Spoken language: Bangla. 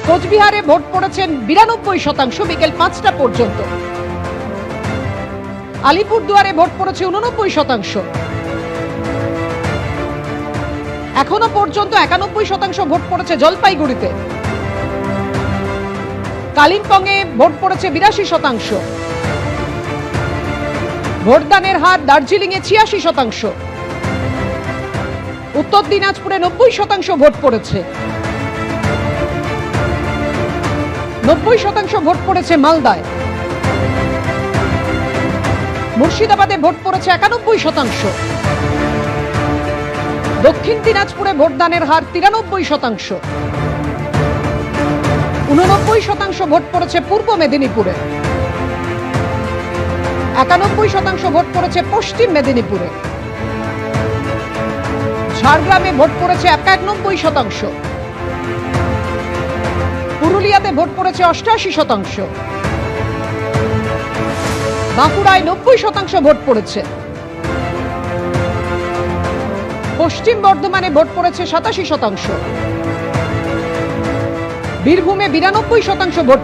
কোচবিহারে ভোট পড়েছেন 92% বিকেল 5টা পর্যন্ত। আলিপুরদুয়ারে ভোট পড়েছে 89%। এখনো পর্যন্ত 91% ভোট পড়েছে জলপাইগুড়িতে। কালিম্পংয়ে ভোট পড়েছে 82%। ভোটদানের হার দার্জিলিংয়ে 86%। উত্তর দিনাজপুরে 90% ভোট পড়েছে। 90% ভোট পড়েছে মালদায়। মুর্শিদাবাদে ভোট পড়েছে 91%। দক্ষিণ দিনাজপুরে ভোটদানের হার 93%। 89% ভোট পড়েছে পূর্ব মেদিনীপুরে। 91% ভোট পড়েছে পশ্চিম মেদিনীপুরে। ঝাড়গ্রামে ভোট পড়েছে 91%। পুরুলিয়াতে ভোট পড়েছে 88%। বাঁকুড়ায় 90% ভোট পড়েছে। পশ্চিম বর্ধমানে ভোট পড়েছে 87%। বীরভূমে 92% ভোট